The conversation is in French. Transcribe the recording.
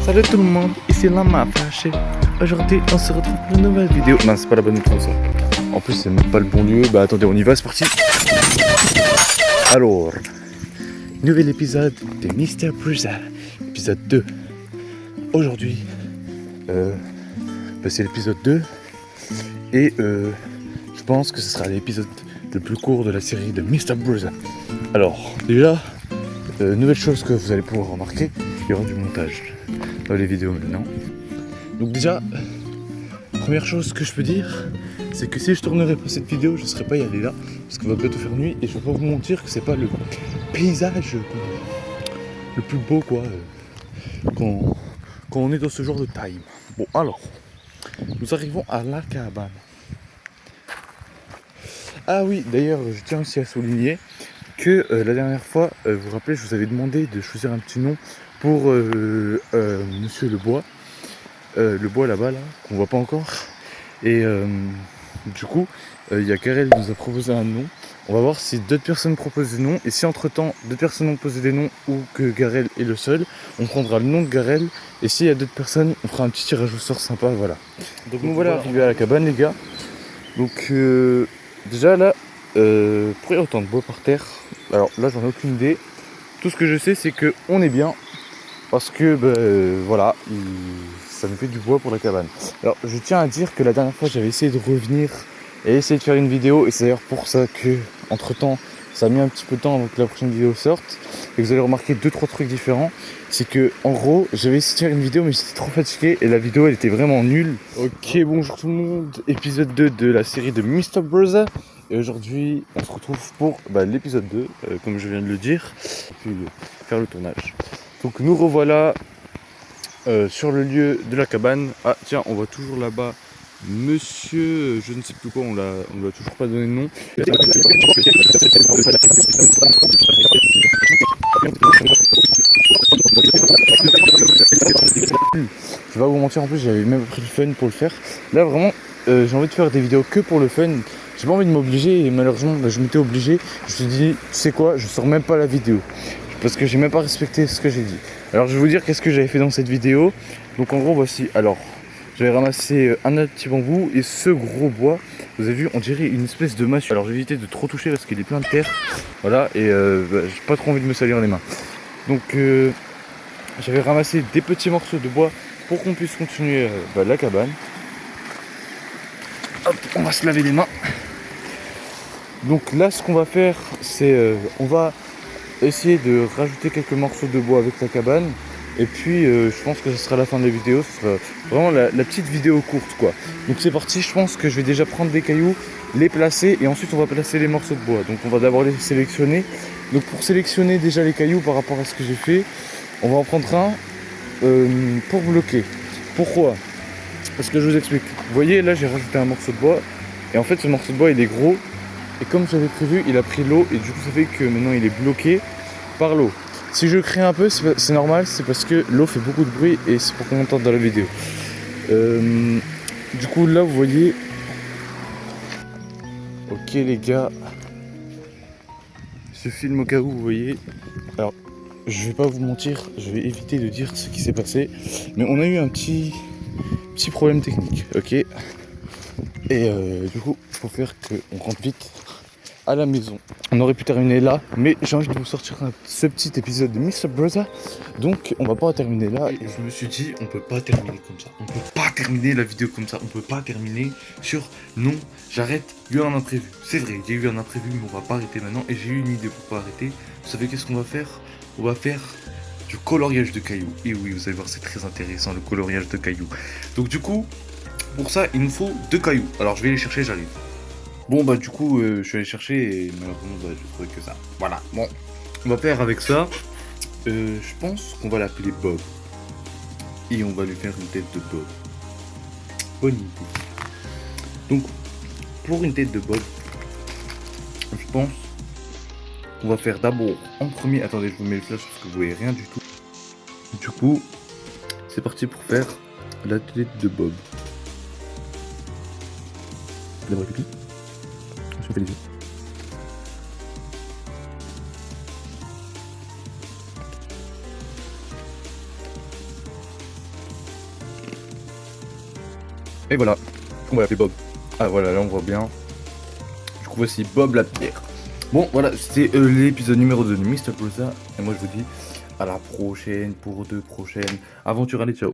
Salut tout le monde, ici Lama Fâché. Aujourd'hui on se retrouve pour une nouvelle vidéo. Non, c'est pas la bonne intro ça. En plus c'est même pas le bon lieu. Bah attendez, on y va, c'est parti. Alors, nouvel épisode de Mr. Bruza, épisode 2. Aujourd'hui, c'est l'épisode 2. Et je pense que ce sera l'épisode le plus court de la série de Mr. Bruza. Alors, déjà, nouvelle chose que vous allez pouvoir remarquer, il y aura du montage dans les vidéos maintenant. Donc déjà, première chose que je peux dire, c'est que si je tournerais pas cette vidéo, je ne serais pas y aller là, parce qu'il va bientôt faire nuit, et je vais pas vous mentir que c'est pas le paysage le plus beau quoi, quand on est dans ce genre de time. Bon alors, nous arrivons à la cabane. Ah oui, d'ailleurs, je tiens aussi à souligner que la dernière fois, vous vous rappelez, je vous avais demandé de choisir un petit nom pour Monsieur le bois là-bas, là, qu'on voit pas encore. Et du coup, il y a Garel qui nous a proposé un nom. On va voir si d'autres personnes proposent des noms. Et si entre-temps, d'autres personnes ont posé des noms ou que Garel est le seul, on prendra le nom de Garel. Et s'il y a d'autres personnes, on fera un petit tirage au sort sympa, voilà. Donc nous voilà arrivés à la cabane, les gars. Donc déjà là, pourquoi il y a autant de bois par terre? Alors là, j'en ai aucune idée. Tout ce que je sais, c'est qu'on est bien. Parce que voilà, ça me fait du bois pour la cabane. Alors je tiens à dire que la dernière fois j'avais essayé de revenir et essayer de faire une vidéo, et c'est d'ailleurs pour ça que entre temps ça a mis un petit peu de temps avant que la prochaine vidéo sorte, et vous allez remarquer 2-3 trucs différents. C'est que en gros j'avais essayé de faire une vidéo mais j'étais trop fatigué et la vidéo elle était vraiment nulle. Ok, bonjour tout le monde, épisode 2 de la série de Mr. Bruza. Et aujourd'hui on se retrouve pour l'épisode 2, comme je viens de le dire, puis faire le tournage. Donc nous revoilà sur le lieu de la cabane. Ah tiens, on voit toujours là-bas monsieur, je ne sais plus quoi, on lui a toujours pas donné de nom. Je vais pas vous mentir, en plus j'avais même pris le fun pour le faire. Là vraiment, j'ai envie de faire des vidéos que pour le fun. J'ai pas envie de m'obliger et malheureusement je m'étais obligé. Je me suis dit, tu sais quoi, je sors même pas la vidéo. Parce que j'ai même pas respecté ce que j'ai dit. Alors je vais vous dire qu'est-ce que j'avais fait dans cette vidéo. Donc en gros voici, alors j'avais ramassé un autre petit bambou et ce gros bois, vous avez vu, on dirait une espèce de massue. Alors j'ai évité de trop toucher parce qu'il est plein de terre. Voilà, et j'ai pas trop envie de me salir les mains. Donc j'avais ramassé des petits morceaux de bois pour qu'on puisse continuer la cabane. Hop, on va se laver les mains. Donc là ce qu'on va faire, c'est on va essayer de rajouter quelques morceaux de bois avec la cabane. Et puis je pense que ce sera la fin de la vidéo. Ce sera vraiment la petite vidéo courte quoi. Donc c'est parti, je pense que je vais déjà prendre des cailloux, les placer et ensuite on va placer les morceaux de bois. Donc on va d'abord les sélectionner. Donc pour sélectionner déjà les cailloux par rapport à ce que j'ai fait, on va en prendre un pour bloquer. Pourquoi? Parce que je vous explique. Vous voyez là j'ai rajouté un morceau de bois. Et en fait ce morceau de bois il est gros. Et comme j'avais prévu, il a pris l'eau et du coup ça fait que maintenant il est bloqué par l'eau. Si je crie un peu, c'est normal, c'est parce que l'eau fait beaucoup de bruit et c'est pour qu'on entende dans la vidéo. Du coup là vous voyez. Ok les gars, je filme au cas où vous voyez. Alors je vais pas vous mentir, je vais éviter de dire ce qui s'est passé, mais on a eu un petit problème technique, ok. Et du coup il faut faire qu'on rentre vite à la maison. On aurait pu terminer là, mais j'ai envie de vous sortir ce petit épisode de Mr. Bruza. Donc on va pas terminer là. Et je me suis dit, on peut pas terminer comme ça. On peut pas terminer la vidéo comme ça. On peut pas terminer sur non, j'arrête, il y a eu un imprévu. C'est vrai, il y a eu un imprévu, mais on va pas arrêter maintenant. Et j'ai eu une idée pour pas arrêter. Vous savez qu'est-ce qu'on va faire? On va faire du coloriage de cailloux. Et oui, vous allez voir, c'est très intéressant le coloriage de cailloux. Donc du coup, pour ça, il nous faut 2 cailloux. Alors je vais les chercher, j'arrive. Bon du coup je suis allé chercher et malheureusement j'ai trouvé que ça. Voilà, bon, on va faire avec ça. Je pense qu'on va l'appeler Bob. Et on va lui faire une tête de Bob. Bonne idée. Donc pour une tête de Bob, je pense qu'on va faire d'abord en premier. Attendez, je vous mets le flash parce que vous voyez rien du tout. Du coup, c'est parti pour faire la tête de Bob. D'abord le pipi. On fait les yeux. Et voilà, on va l'appeler Bob. Ah voilà, là on voit bien. Du coup voici Bob la pierre. Bon voilà, c'était l'épisode numéro 2 de Mr. Closa. Et moi je vous dis à la prochaine pour de prochaines aventures. Allez, ciao.